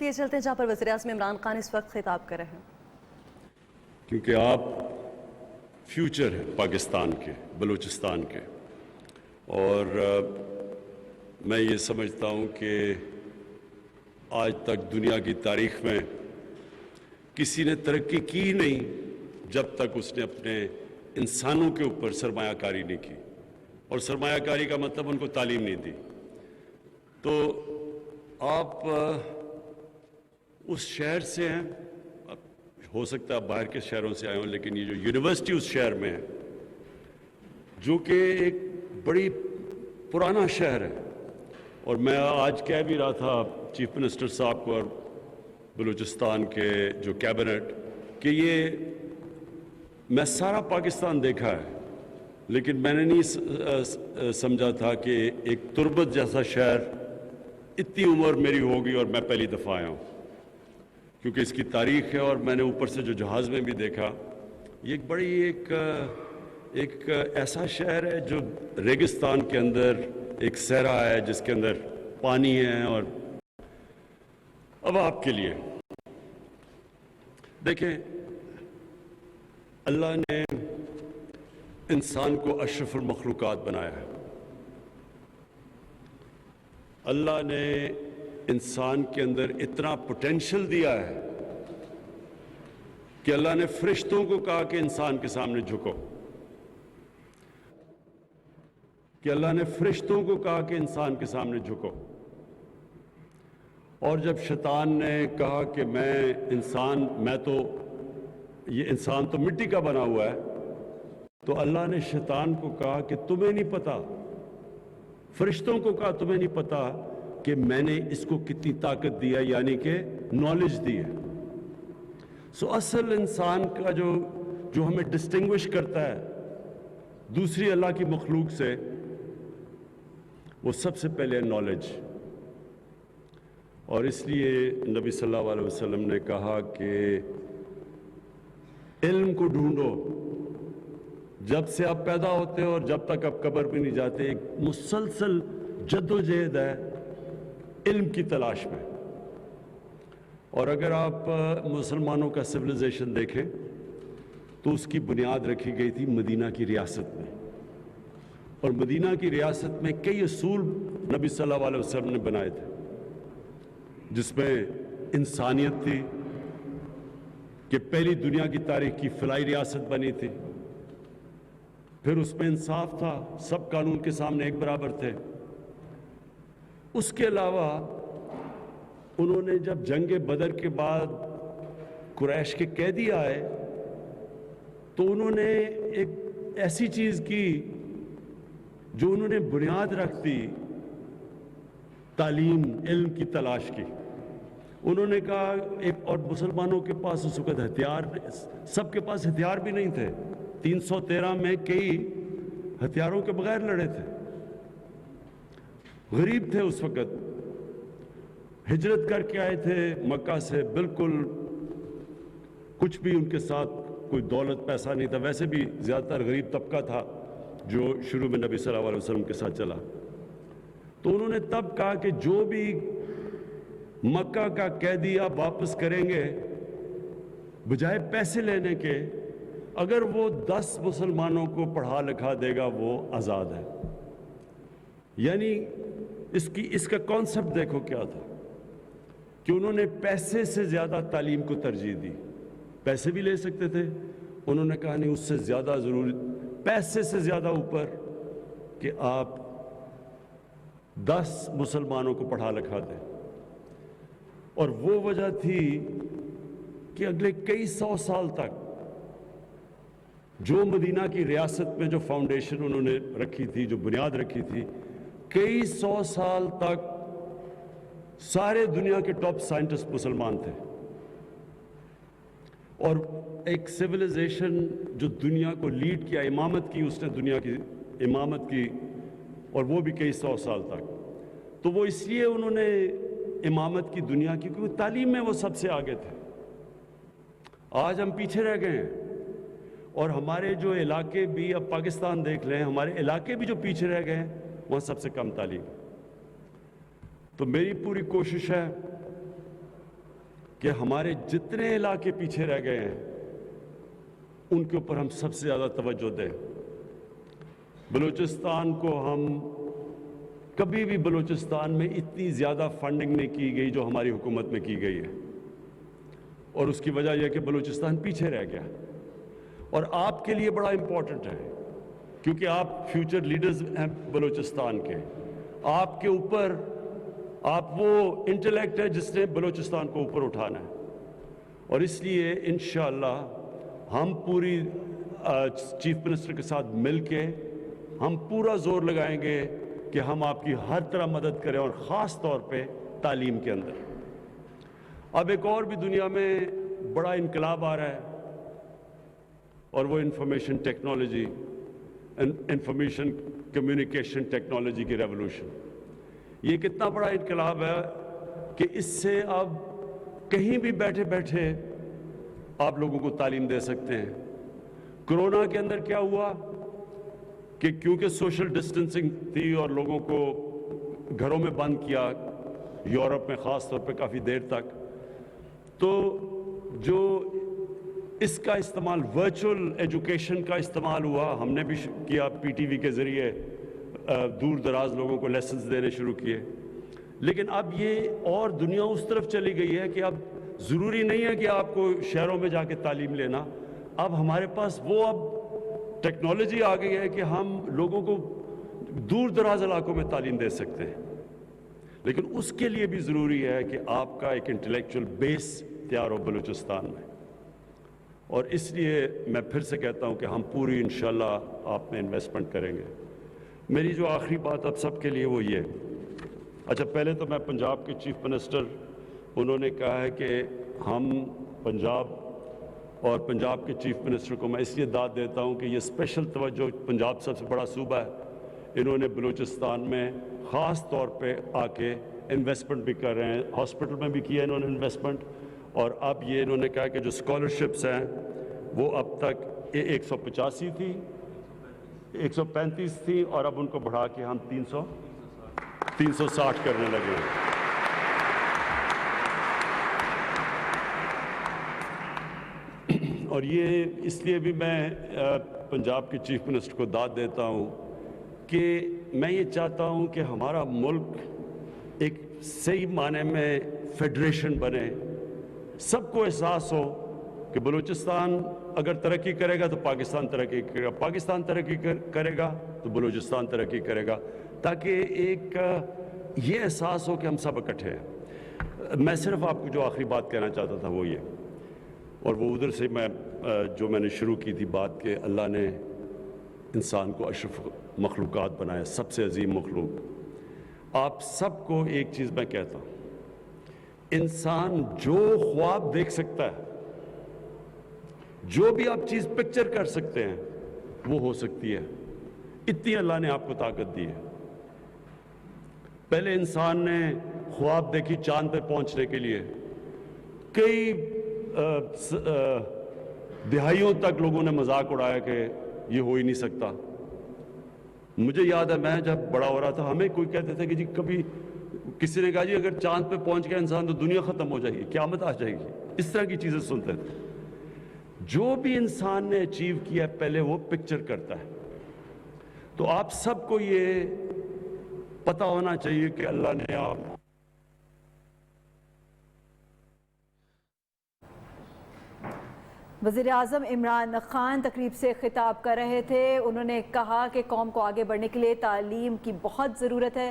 لیے چلتے ہیں جہاں پر وزیر اعظم عمران خان اس وقت خطاب کر رہے ہیں. کیونکہ آپ فیوچر ہیں پاکستان کے، بلوچستان کے، اور میں یہ سمجھتا ہوں کہ آج تک دنیا کی تاریخ میں کسی نے ترقی کی نہیں جب تک اس نے اپنے انسانوں کے اوپر سرمایہ کاری نہیں کی، اور سرمایہ کاری کا مطلب ان کو تعلیم نہیں دی. تو آپ اس شہر سے ہیں، ہو سکتا ہے باہر کے شہروں سے آئے ہوں، لیکن یہ جو یونیورسٹی اس شہر میں ہے جو کہ ایک بڑی پرانا شہر ہے، اور میں آج کہہ بھی رہا تھا چیف منسٹر صاحب کو اور بلوچستان کے جو کیبنٹ کہ یہ میں سارا پاکستان دیکھا ہے، لیکن میں نے نہیں سمجھا تھا کہ ایک تربت جیسا شہر اتنی عمر میری ہوگی اور میں پہلی دفعہ آیا ہوں، کیونکہ اس کی تاریخ ہے. اور میں نے اوپر سے جو جہاز میں بھی دیکھا، یہ ایک بڑی ایک ایسا شہر ہے جو ریگستان کے اندر ایک صحرا ہے جس کے اندر پانی ہے. اور اب آپ کے لیے دیکھیں، اللہ نے انسان کو اشرف المخلوقات بنایا ہے. اللہ نے انسان کے اندر اتنا پوٹینشل دیا ہے کہ اللہ نے فرشتوں کو کہا کہ انسان کے سامنے جھکو، انسان کے سامنے جھکو. اور جب شیطان نے کہا کہ یہ انسان تو مٹی کا بنا ہوا ہے، تو اللہ نے شیطان کو کہا کہ تمہیں نہیں پتا، فرشتوں کو کہا تمہیں نہیں پتا کہ میں نے اس کو کتنی طاقت دی ہے، یعنی کہ نالج دی ہے. سو اصل انسان کا جو ہمیں ڈسٹنگوش کرتا ہے دوسری اللہ کی مخلوق سے، وہ سب سے پہلے نالج. اور اس لیے نبی صلی اللہ علیہ وسلم نے کہا کہ علم کو ڈھونڈو، جب سے آپ پیدا ہوتے اور جب تک آپ قبر پہ نہیں جاتے ایک مسلسل جدوجہد ہے علم کی تلاش میں. اور اگر آپ مسلمانوں کا سویلائزیشن دیکھیں تو اس کی بنیاد رکھی گئی تھی مدینہ کی ریاست میں، اور مدینہ کی ریاست میں کئی اصول نبی صلی اللہ علیہ وسلم نے بنائے تھے، جس میں انسانیت تھی کہ پہلی دنیا کی تاریخ کی فلاحی ریاست بنی تھی، پھر اس میں انصاف تھا، سب قانون کے سامنے ایک برابر تھے. اس کے علاوہ انہوں نے جب جنگ بدر کے بعد قریش کے قیدی آئے تو انہوں نے ایک ایسی چیز کی جو انہوں نے بنیاد رکھ دی تعلیم علم کی تلاش کی. انہوں نے کہا اور مسلمانوں کے پاس اس وقت سب کے پاس ہتھیار بھی نہیں تھے، 313 میں کئی ہتھیاروں کے بغیر لڑے تھے، غریب تھے اس وقت، ہجرت کر کے آئے تھے مکہ سے، بالکل کچھ بھی ان کے ساتھ کوئی دولت پیسہ نہیں تھا، ویسے بھی زیادہ تر غریب طبقہ تھا جو شروع میں نبی صلی اللہ علیہ وسلم کے ساتھ چلا. تو انہوں نے تب کہا کہ جو بھی مکہ کا قیدی آپ واپس کریں گے بجائے پیسے لینے کے، اگر وہ 10 مسلمانوں کو پڑھا لکھا دے گا وہ آزاد ہے. یعنی اس کا کانسیپٹ دیکھو کیا تھا کہ انہوں نے پیسے سے زیادہ تعلیم کو ترجیح دی. پیسے بھی لے سکتے تھے، انہوں نے کہا نہیں، اس سے زیادہ ضروری، پیسے سے زیادہ اوپر کہ آپ 10 مسلمانوں کو پڑھا لکھا دیں. اور وہ وجہ تھی کہ اگلے کئی 100 سال تک جو مدینہ کی ریاست میں جو فاؤنڈیشن انہوں نے رکھی تھی، جو بنیاد رکھی تھی، کئی 100 سال تک سارے دنیا کے ٹاپ سائنٹسٹ مسلمان تھے. اور ایک سویلائزیشن جو دنیا کو لیڈ کیا، امامت کی، اس نے دنیا کی امامت کی، اور وہ بھی کئی 100 سال تک. تو وہ اس لیے انہوں نے امامت کی دنیا کی، کیونکہ تعلیم میں وہ سب سے آگے تھے. آج ہم پیچھے رہ گئے ہیں، اور ہمارے جو علاقے بھی، اب پاکستان دیکھ لیں، ہمارے علاقے بھی جو پیچھے رہ گئے ہیں وہاں سب سے کم تعلیم. تو میری پوری کوشش ہے کہ ہمارے جتنے علاقے پیچھے رہ گئے ہیں ان کے اوپر ہم سب سے زیادہ توجہ دیں. بلوچستان کو کبھی بھی بلوچستان میں اتنی زیادہ فنڈنگ نہیں کی گئی جو ہماری حکومت میں کی گئی ہے، اور اس کی وجہ یہ کہ بلوچستان پیچھے رہ گیا. اور آپ کے لیے بڑا امپورٹنٹ ہے کیونکہ آپ فیوچر لیڈرز ہیں بلوچستان کے. آپ کے اوپر آپ وہ انٹلیکٹ ہے جس نے بلوچستان کو اوپر اٹھانا ہے، اور اس لیے انشاءاللہ ہم پوری چیف منسٹر کے ساتھ مل کے ہم پورا زور لگائیں گے کہ ہم آپ کی ہر طرح مدد کریں، اور خاص طور پہ تعلیم کے اندر. اب ایک اور بھی دنیا میں بڑا انقلاب آ رہا ہے، اور وہ information technology, information communication technology کی ریولوشن. یہ کتنا بڑا انقلاب ہے کہ اس سے اب کہیں بھی بیٹھے بیٹھے آپ لوگوں کو تعلیم دے سکتے ہیں. کرونا کے اندر کیا ہوا کہ کیونکہ سوشل ڈسٹنسنگ تھی اور لوگوں کو گھروں میں بند کیا، یورپ میں خاص طور پہ کافی دیر تک، تو جو اس کا استعمال ورچوئل ایجوکیشن کا استعمال ہوا. ہم نے بھی کیا، پی ٹی وی کے ذریعے دور دراز لوگوں کو لیسنز دینے شروع کیے. لیکن اب یہ اور دنیا اس طرف چلی گئی ہے کہ اب ضروری نہیں ہے کہ آپ کو شہروں میں جا کے تعلیم لینا. اب ہمارے پاس وہ ٹیکنالوجی آ گئی ہے کہ ہم لوگوں کو دور دراز علاقوں میں تعلیم دے سکتے ہیں. لیکن اس کے لیے بھی ضروری ہے کہ آپ کا ایک انٹلیکچوئل بیس تیار ہو بلوچستان میں. اور اس لیے میں پھر سے کہتا ہوں کہ ہم پوری انشاءاللہ آپ میں انویسٹمنٹ کریں گے. میری جو آخری بات اب سب کے لیے وہ یہ، اچھا پہلے تو میں پنجاب کے چیف منسٹر، انہوں نے کہا ہے کہ ہم پنجاب اور پنجاب کے چیف منسٹر کو میں اس لیے داد دیتا ہوں کہ یہ اسپیشل توجہ، پنجاب سب سے بڑا صوبہ ہے، انہوں نے بلوچستان میں خاص طور پہ آ کے انویسٹمنٹ بھی کر رہے ہیں. ہاسپٹل میں بھی کیا انہوں نے انویسٹمنٹ، اور اب یہ انہوں نے کہا کہ جو اسکالرشپس ہیں وہ اب تک 185 تھی، 135 تھی، اور اب ان کو بڑھا کے ہم 360 کرنے لگے ہیں. اور یہ اس لیے بھی میں پنجاب کے چیف منسٹر کو داد دیتا ہوں کہ میں یہ چاہتا ہوں کہ ہمارا ملک ایک صحیح معنی میں فیڈریشن بنے. سب کو احساس ہو کہ بلوچستان اگر ترقی کرے گا تو پاکستان ترقی کرے گا، پاکستان ترقی کرے گا تو بلوچستان ترقی کرے گا، تاکہ ایک یہ احساس ہو کہ ہم سب اکٹھے ہیں. میں صرف آپ کو جو آخری بات کہنا چاہتا تھا وہ یہ، اور وہ ادھر سے میں نے شروع کی تھی بات کہ اللہ نے انسان کو اشرف مخلوقات بنایا، سب سے عظیم مخلوق. آپ سب کو ایک چیز میں کہتا ہوں، انسان جو خواب دیکھ سکتا ہے، جو بھی آپ چیز پکچر کر سکتے ہیں وہ ہو سکتی ہے. اتنی اللہ نے آپ کو طاقت دی ہے. پہلے انسان نے خواب دیکھی چاند پہ پہنچنے کے لیے، کئی دہائیوں تک لوگوں نے مذاق اڑایا کہ یہ ہو ہی نہیں سکتا. مجھے یاد ہے میں جب بڑا ہو رہا تھا، ہمیں کوئی کہتے تھے کہ جی کبھی کسی نے کہا جی اگر چاند پہ پہنچ گیا انسان تو دنیا ختم ہو جائے گی، قیامت آ جائے گی. اس طرح کی چیزیں سنتے تھے. جو بھی انسان نے اچیو کیا پہلے وہ پکچر کرتا ہے. تو آپ سب کو یہ پتہ ہونا چاہیے کہ اللہ نے آپ وزیر اعظم عمران خان تقریب سے خطاب کر رہے تھے. انہوں نے کہا کہ قوم کو آگے بڑھنے کے لیے تعلیم کی بہت ضرورت ہے.